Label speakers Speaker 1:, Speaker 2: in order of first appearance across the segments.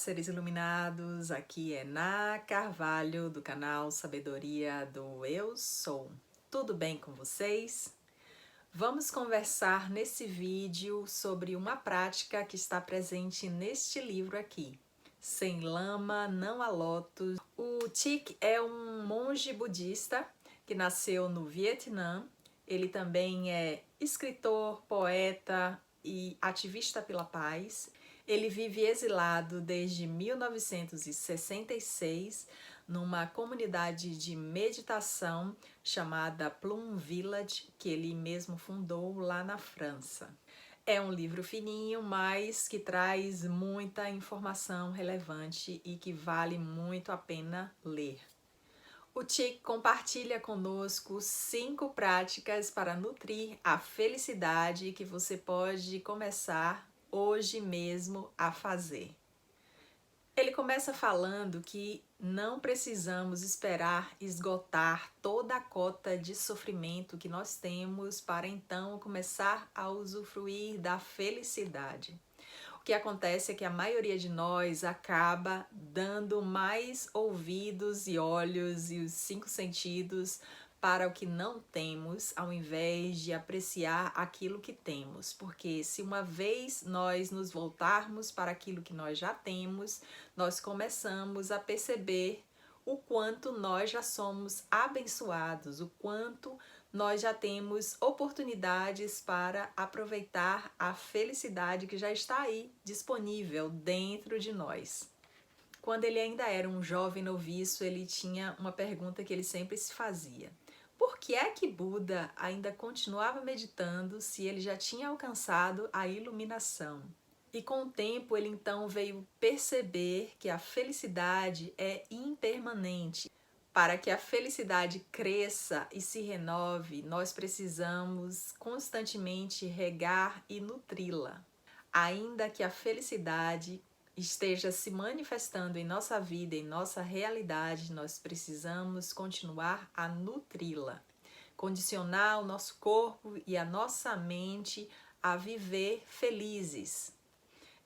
Speaker 1: seres iluminados, aqui é Na Carvalho do canal Sabedoria do Eu Sou. Tudo bem com vocês? Vamos conversar nesse vídeo sobre uma prática que está presente neste livro aqui. Sem lama não há lótus. O Thich é um monge budista que nasceu no Vietnã. Ele também é escritor, poeta e ativista pela paz. Ele vive exilado desde 1966 numa comunidade de meditação chamada Plum Village, que ele mesmo fundou lá na França. É um livro fininho, mas que traz muita informação relevante e que vale muito a pena ler. O Thich compartilha conosco 5 práticas para nutrir a felicidade que você pode começar hoje mesmo a fazer. Ele começa falando que não precisamos esperar esgotar toda a cota de sofrimento que nós temos para então começar a usufruir da felicidade. O que acontece é que a maioria de nós acaba dando mais ouvidos e olhos e os 5 sentidos para o que não temos, ao invés de apreciar aquilo que temos. Porque se uma vez nós nos voltarmos para aquilo que nós já temos, nós começamos a perceber o quanto nós já somos abençoados, o quanto nós já temos oportunidades para aproveitar a felicidade que já está aí disponível dentro de nós. Quando ele ainda era um jovem noviço, ele tinha uma pergunta que ele sempre se fazia. Por que é que Buda ainda continuava meditando se ele já tinha alcançado a iluminação? E com o tempo ele então veio perceber que a felicidade é impermanente. Para que a felicidade cresça e se renove, nós precisamos constantemente regar e nutri-la. Ainda que a felicidade esteja se manifestando em nossa vida, em nossa realidade, nós precisamos continuar a nutri-la, condicionar o nosso corpo e a nossa mente a viver felizes.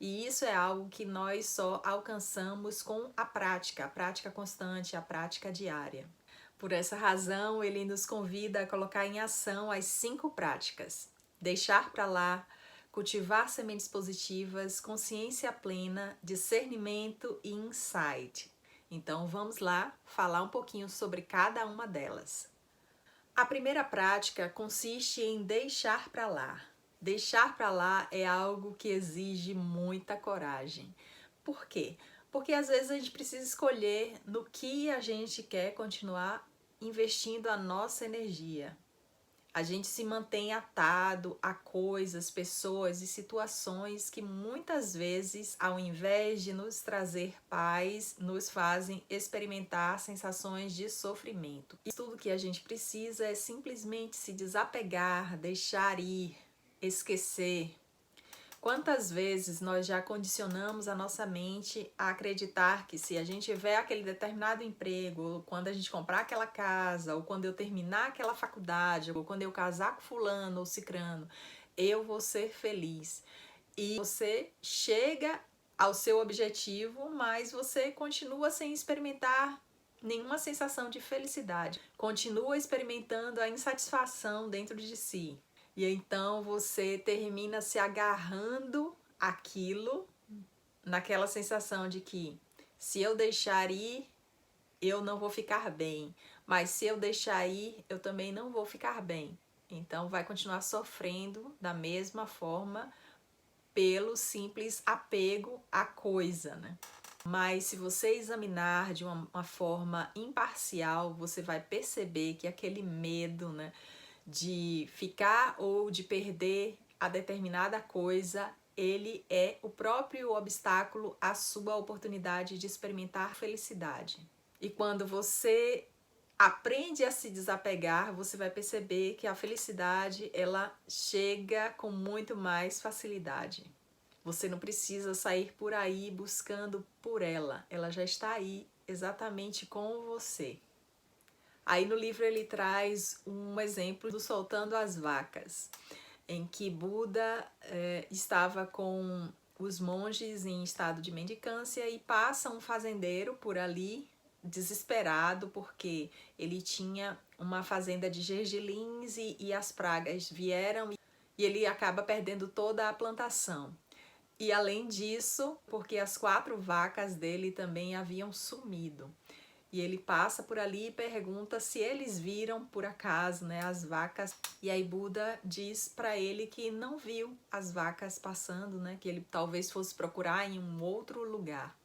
Speaker 1: E isso é algo que nós só alcançamos com a prática constante, a prática diária. Por essa razão, ele nos convida a colocar em ação as 5 práticas. Deixar para lá, cultivar sementes positivas, consciência plena, discernimento e insight. Então vamos lá falar um pouquinho sobre cada uma delas. A primeira prática consiste em deixar para lá. Deixar para lá é algo que exige muita coragem. Por quê? Porque às vezes a gente precisa escolher no que a gente quer continuar investindo a nossa energia. A gente se mantém atado a coisas, pessoas e situações que muitas vezes, ao invés de nos trazer paz, nos fazem experimentar sensações de sofrimento. E tudo que a gente precisa é simplesmente se desapegar, deixar ir, esquecer. Quantas vezes nós já condicionamos a nossa mente a acreditar que se a gente tiver aquele determinado emprego, ou quando a gente comprar aquela casa, ou quando eu terminar aquela faculdade, ou quando eu casar com fulano ou cicrano, eu vou ser feliz. E você chega ao seu objetivo, mas você continua sem experimentar nenhuma sensação de felicidade. Continua experimentando a insatisfação dentro de si. E então você termina se agarrando àquilo, naquela sensação de que se eu deixar ir, eu não vou ficar bem. Mas se eu deixar ir, eu também não vou ficar bem. Então vai continuar sofrendo da mesma forma pelo simples apego à coisa, né? Mas se você examinar de uma forma imparcial, você vai perceber que aquele medo, né, de ficar ou de perder a determinada coisa, ele é o próprio obstáculo à sua oportunidade de experimentar felicidade. E quando você aprende a se desapegar, você vai perceber que a felicidade, ela chega com muito mais facilidade. Você não precisa sair por aí buscando por ela já está aí exatamente com você. Aí no livro ele traz um exemplo do soltando as vacas, em que Buda estava com os monges em estado de mendicância e passa um fazendeiro por ali, desesperado, porque ele tinha uma fazenda de gergelins e as pragas vieram e ele acaba perdendo toda a plantação. E além disso, porque as 4 vacas dele também haviam sumido. E ele passa por ali e pergunta se eles viram por acaso, né, as vacas. E aí Buda diz para ele que não viu as vacas passando, né, que ele talvez fosse procurar em um outro lugar.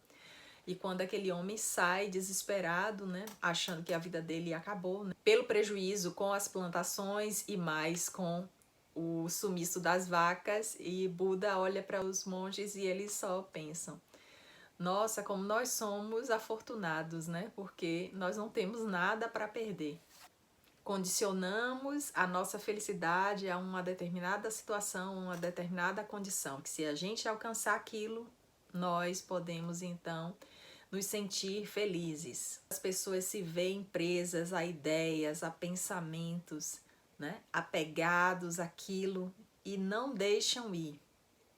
Speaker 1: E quando aquele homem sai desesperado, né, achando que a vida dele acabou, né, pelo prejuízo com as plantações e mais com o sumiço das vacas, e Buda olha para os monges e eles só pensam: nossa, como nós somos afortunados, né? Porque nós não temos nada para perder. Condicionamos a nossa felicidade a uma determinada situação, uma determinada condição, que se a gente alcançar aquilo, nós podemos então nos sentir felizes. As pessoas se veem presas a ideias, a pensamentos, né? Apegados àquilo e não deixam ir.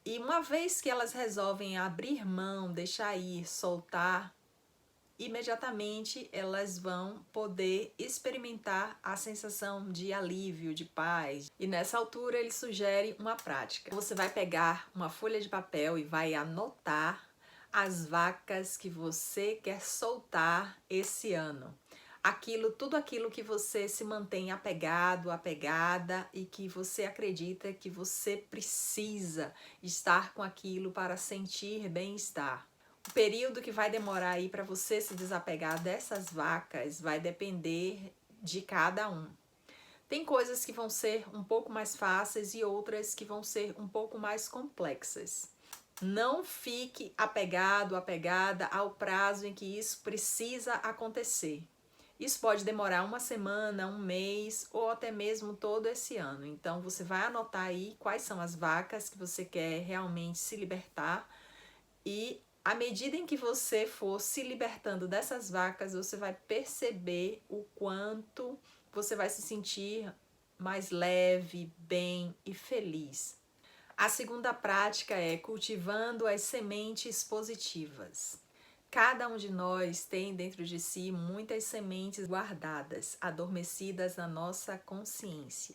Speaker 1: E uma vez que elas resolvem abrir mão, deixar ir, soltar, imediatamente elas vão poder experimentar a sensação de alívio, de paz. E nessa altura ele sugere uma prática. Você vai pegar uma folha de papel e vai anotar as vacas que você quer soltar esse ano. Tudo aquilo que você se mantém apegado, apegada e que você acredita que você precisa estar com aquilo para sentir bem-estar. O período que vai demorar aí para você se desapegar dessas vacas vai depender de cada um. Tem coisas que vão ser um pouco mais fáceis e outras que vão ser um pouco mais complexas. Não fique apegado, apegada ao prazo em que isso precisa acontecer. Isso pode demorar uma semana, um mês ou até mesmo todo esse ano. Então você vai anotar aí quais são as vacas que você quer realmente se libertar, e à medida em que você for se libertando dessas vacas, você vai perceber o quanto você vai se sentir mais leve, bem e feliz. A segunda prática é cultivando as sementes positivas. Cada um de nós tem dentro de si muitas sementes guardadas, adormecidas na nossa consciência.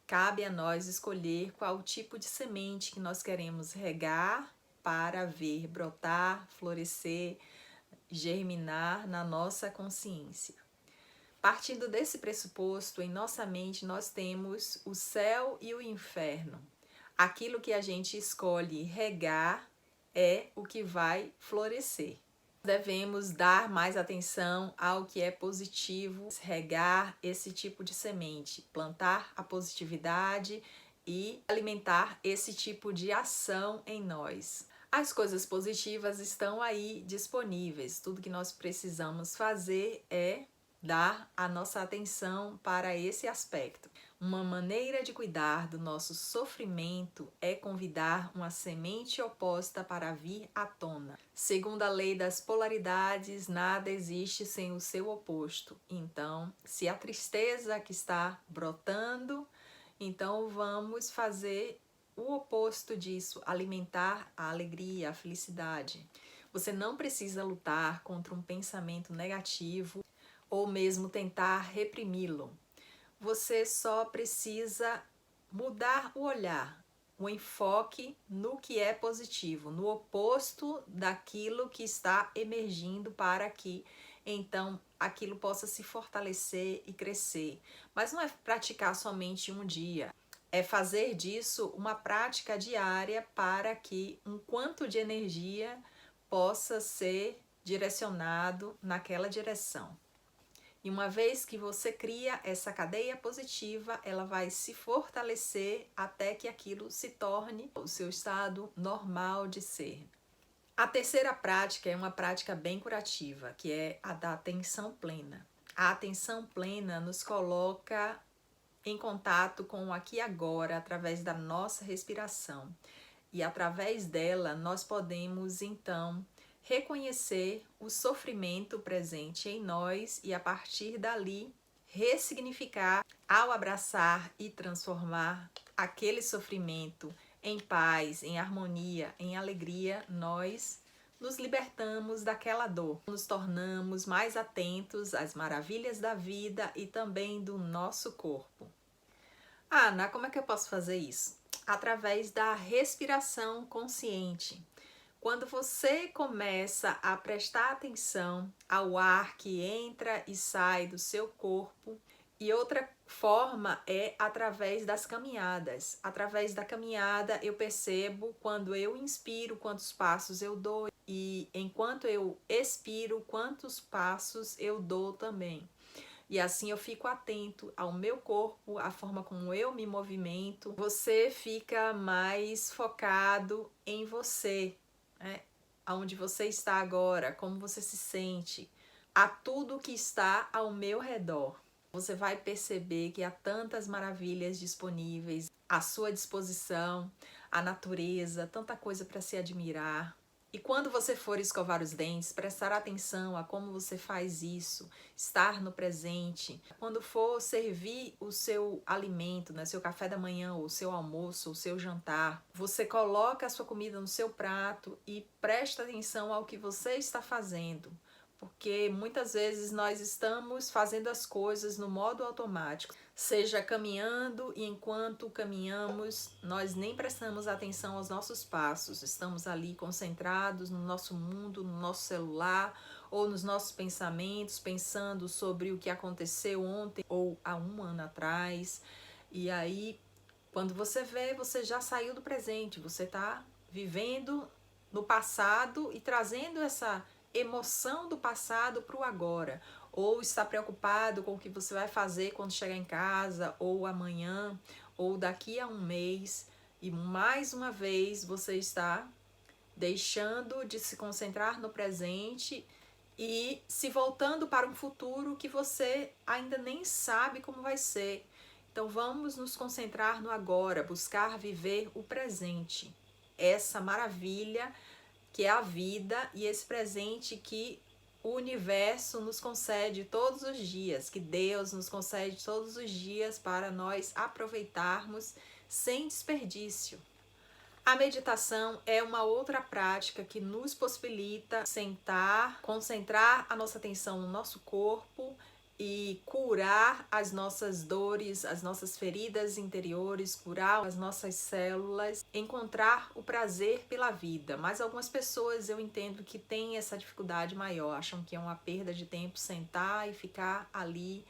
Speaker 1: Cabe a nós escolher qual tipo de semente que nós queremos regar para ver brotar, florescer, germinar na nossa consciência. Partindo desse pressuposto, em nossa mente nós temos o céu e o inferno. Aquilo que a gente escolhe regar é o que vai florescer. Devemos dar mais atenção ao que é positivo, regar esse tipo de semente, plantar a positividade e alimentar esse tipo de ação em nós. As coisas positivas estão aí disponíveis. Tudo que nós precisamos fazer é dar a nossa atenção para esse aspecto. Uma maneira de cuidar do nosso sofrimento é convidar uma semente oposta para vir à tona. Segundo a lei das polaridades, nada existe sem o seu oposto. Então, se a tristeza que está brotando, então vamos fazer o oposto disso, alimentar a alegria, a felicidade. Você não precisa lutar contra um pensamento negativo ou mesmo tentar reprimi-lo. Você só precisa mudar o olhar, o enfoque no que é positivo, no oposto daquilo que está emergindo, para que então aquilo possa se fortalecer e crescer. Mas não é praticar somente um dia, é fazer disso uma prática diária para que um quanto de energia possa ser direcionado naquela direção. E uma vez que você cria essa cadeia positiva, ela vai se fortalecer até que aquilo se torne o seu estado normal de ser. A terceira prática é uma prática bem curativa, que é a da atenção plena. A atenção plena nos coloca em contato com o aqui e agora através da nossa respiração. E através dela nós podemos então reconhecer o sofrimento presente em nós e a partir dali ressignificar ao abraçar e transformar aquele sofrimento em paz, em harmonia, em alegria, nós nos libertamos daquela dor, nos tornamos mais atentos às maravilhas da vida e também do nosso corpo. Ah, Ana, como é que eu posso fazer isso? Através da respiração consciente. Quando você começa a prestar atenção ao ar que entra e sai do seu corpo, e outra forma é através das caminhadas. Através da caminhada eu percebo quando eu inspiro quantos passos eu dou e enquanto eu expiro quantos passos eu dou também. E assim eu fico atento ao meu corpo, à forma como eu me movimento. Você fica mais focado em você, né? Aonde você está agora, como você se sente, a tudo que está ao meu redor. Você vai perceber que há tantas maravilhas disponíveis à sua disposição, a natureza, tanta coisa para se admirar. E quando você for escovar os dentes, prestar atenção a como você faz isso, estar no presente. Quando for servir o seu alimento, né, seu café da manhã, ou seu almoço, ou seu jantar, você coloca a sua comida no seu prato e presta atenção ao que você está fazendo. Porque muitas vezes nós estamos fazendo as coisas no modo automático, seja caminhando e enquanto caminhamos nós nem prestamos atenção aos nossos passos, estamos ali concentrados no nosso mundo, no nosso celular ou nos nossos pensamentos, pensando sobre o que aconteceu ontem ou há um ano atrás. E aí, quando você vê, você já saiu do presente, você está vivendo no passado e trazendo essa emoção do passado para o agora, ou está preocupado com o que você vai fazer quando chegar em casa, ou amanhã, ou daqui a um mês, e mais uma vez você está deixando de se concentrar no presente e se voltando para um futuro que você ainda nem sabe como vai ser. Então vamos nos concentrar no agora, buscar viver o presente, essa maravilha que é a vida e esse presente que o universo nos concede todos os dias, que Deus nos concede todos os dias para nós aproveitarmos sem desperdício. A meditação é uma outra prática que nos possibilita sentar, concentrar a nossa atenção no nosso corpo e curar as nossas dores, as nossas feridas interiores, curar as nossas células, encontrar o prazer pela vida. Mas algumas pessoas eu entendo que têm essa dificuldade maior, acham que é uma perda de tempo sentar e ficar ali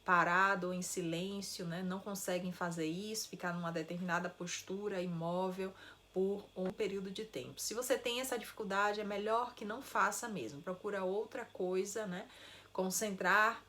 Speaker 1: parado ou em silêncio, né? Não conseguem fazer isso, ficar numa determinada postura imóvel por um período de tempo. Se você tem essa dificuldade, é melhor que não faça mesmo. Procura outra coisa, né? Concentrar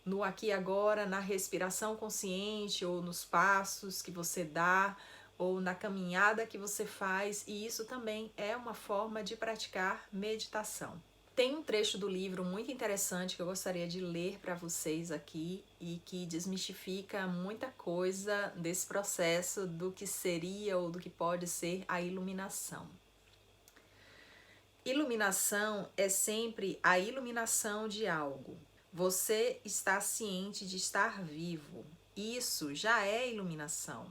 Speaker 1: no aqui e agora, na respiração consciente ou nos passos que você dá ou na caminhada que você faz, e isso também é uma forma de praticar meditação. Tem um trecho do livro muito interessante que eu gostaria de ler para vocês aqui e que desmistifica muita coisa desse processo do que seria ou do que pode ser a iluminação. Iluminação é sempre a iluminação de algo. Você está ciente de estar vivo. Isso já é iluminação.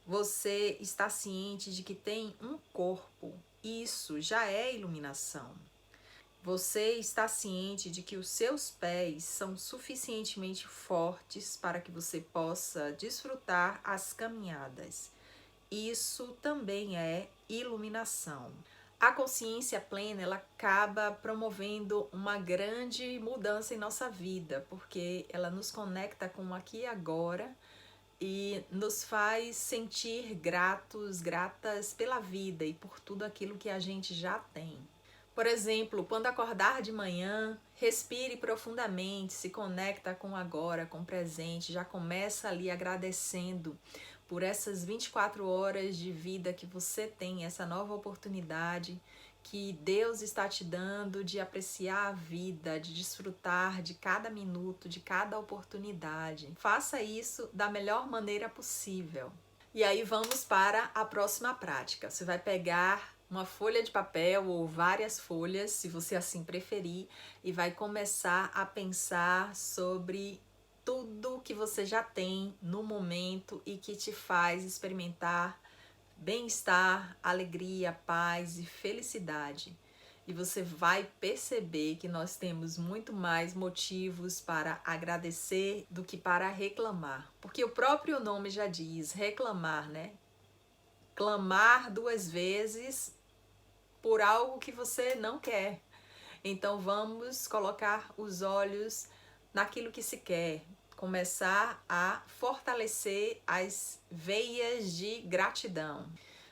Speaker 1: Você está ciente de que tem um corpo. Isso já é iluminação. Você está ciente de que os seus pés são suficientemente fortes para que você possa desfrutar as caminhadas. Isso também é iluminação. A consciência plena, ela acaba promovendo uma grande mudança em nossa vida, porque ela nos conecta com o aqui e agora e nos faz sentir gratos, gratas pela vida e por tudo aquilo que a gente já tem. Por exemplo, quando acordar de manhã, respire profundamente, se conecta com o agora, com o presente, já começa ali agradecendo por essas 24 horas de vida que você tem, essa nova oportunidade que Deus está te dando de apreciar a vida, de desfrutar de cada minuto, de cada oportunidade. Faça isso da melhor maneira possível. E aí vamos para a próxima prática. Você vai pegar uma folha de papel ou várias folhas, se você assim preferir, e vai começar a pensar sobre tudo que você já tem no momento e que te faz experimentar bem-estar, alegria, paz e felicidade. E você vai perceber que nós temos muito mais motivos para agradecer do que para reclamar. Porque o próprio nome já diz, reclamar, né? Clamar duas vezes por algo que você não quer. Então vamos colocar os olhos naquilo que se quer, começar a fortalecer as veias de gratidão.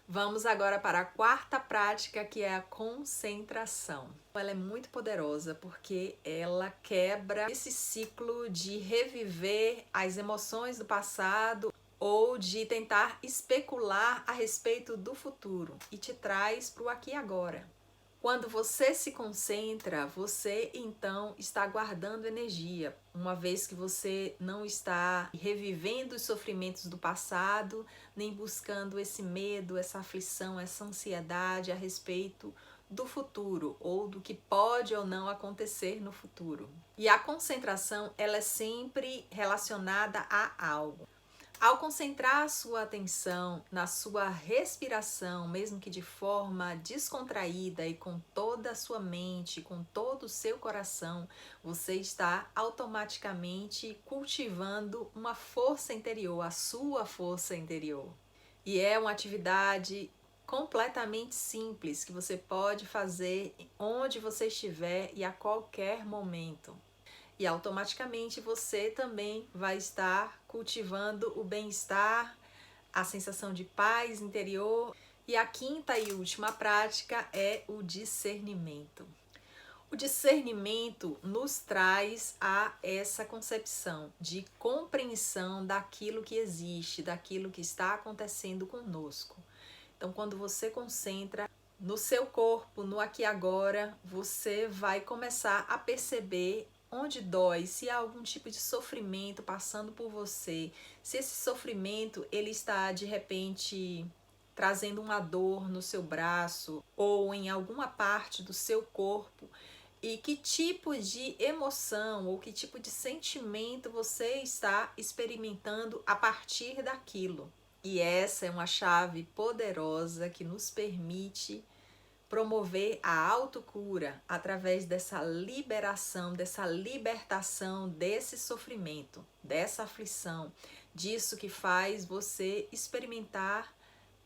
Speaker 1: Vamos agora para a quarta prática, que é a concentração. Ela é muito poderosa porque ela quebra esse ciclo de reviver as emoções do passado ou de tentar especular a respeito do futuro e te traz para o aqui e agora. Quando você se concentra, você então está guardando energia, uma vez que você não está revivendo os sofrimentos do passado, nem buscando esse medo, essa aflição, essa ansiedade a respeito do futuro ou do que pode ou não acontecer no futuro. E a concentração, ela é sempre relacionada a algo. Ao concentrar a sua atenção na sua respiração, mesmo que de forma descontraída e com toda a sua mente, com todo o seu coração, você está automaticamente cultivando uma força interior, a sua força interior. E é uma atividade completamente simples que você pode fazer onde você estiver e a qualquer momento. E automaticamente você também vai estar cultivando o bem-estar, a sensação de paz interior. E a quinta e última prática é o discernimento. O discernimento nos traz a essa concepção de compreensão daquilo que existe, daquilo que está acontecendo conosco. Então, quando você concentra no seu corpo, no aqui e agora, você vai começar a perceber onde dói, se há algum tipo de sofrimento passando por você, se esse sofrimento ele está de repente trazendo uma dor no seu braço ou em alguma parte do seu corpo, e que tipo de emoção ou que tipo de sentimento você está experimentando a partir daquilo. E essa é uma chave poderosa que nos permite promover a autocura através dessa liberação, dessa libertação desse sofrimento, dessa aflição, disso que faz você experimentar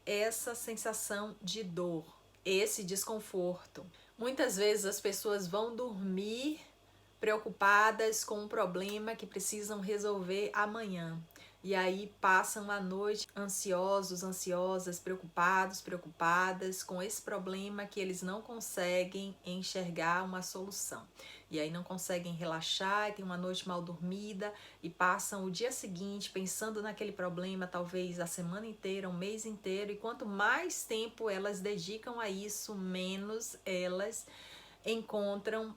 Speaker 1: essa sensação de dor, esse desconforto. Muitas vezes as pessoas vão dormir preocupadas com um problema que precisam resolver amanhã. E aí passam a noite ansiosos, ansiosas, preocupados, preocupadas com esse problema que eles não conseguem enxergar uma solução. E aí não conseguem relaxar, tem uma noite mal dormida e passam o dia seguinte pensando naquele problema, talvez a semana inteira, um mês inteiro. E quanto mais tempo elas dedicam a isso, menos elas encontram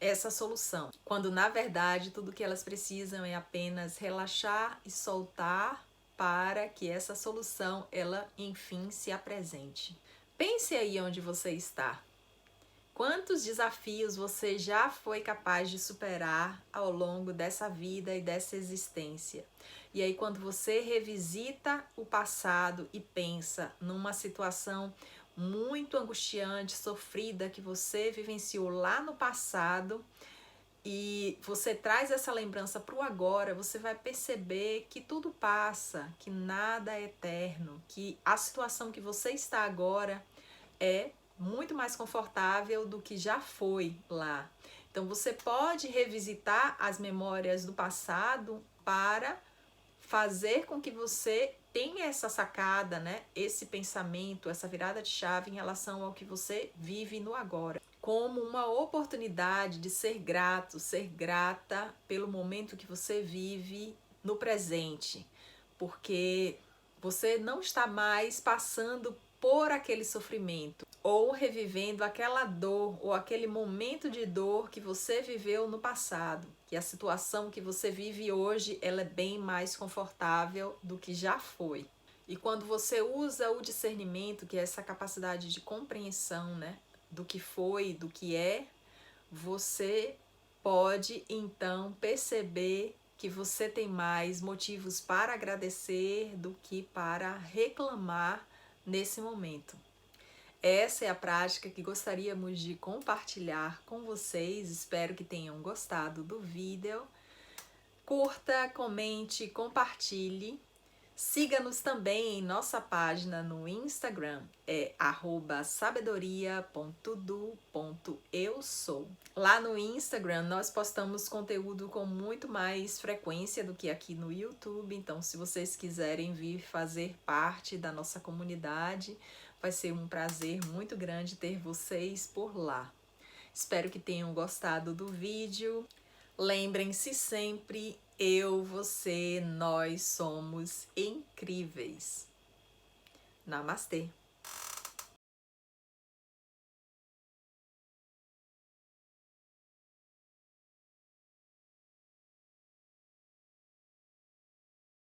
Speaker 1: essa solução, quando na verdade tudo que elas precisam é apenas relaxar e soltar para que essa solução ela enfim se apresente. Pense aí onde você está. Quantos desafios você já foi capaz de superar ao longo dessa vida e dessa existência? E aí quando você revisita o passado e pensa numa situação muito angustiante, sofrida que você vivenciou lá no passado e você traz essa lembrança para o agora, você vai perceber que tudo passa, que nada é eterno, que a situação que você está agora é muito mais confortável do que já foi lá. Então você pode revisitar as memórias do passado para fazer com que você tenha essa sacada, né? Esse pensamento, essa virada de chave em relação ao que você vive no agora, como uma oportunidade de ser grato, ser grata pelo momento que você vive no presente, porque você não está mais passando por aquele sofrimento ou revivendo aquela dor ou aquele momento de dor que você viveu no passado, que a situação que você vive hoje ela é bem mais confortável do que já foi. E quando você usa o discernimento, que é essa capacidade de compreensão, né, do que foi, do que é, você pode então perceber que você tem mais motivos para agradecer do que para reclamar nesse momento. Essa é a prática que gostaríamos de compartilhar com vocês. Espero que tenham gostado do vídeo. Curta, comente, compartilhe. Siga-nos também em nossa página no Instagram, é sabedoria.do.eusou. Lá no Instagram nós postamos conteúdo com muito mais frequência do que aqui no YouTube, então se vocês quiserem vir fazer parte da nossa comunidade, vai ser um prazer muito grande ter vocês por lá. Espero que tenham gostado do vídeo. Lembrem-se sempre, eu, você, nós somos incríveis. Namastê!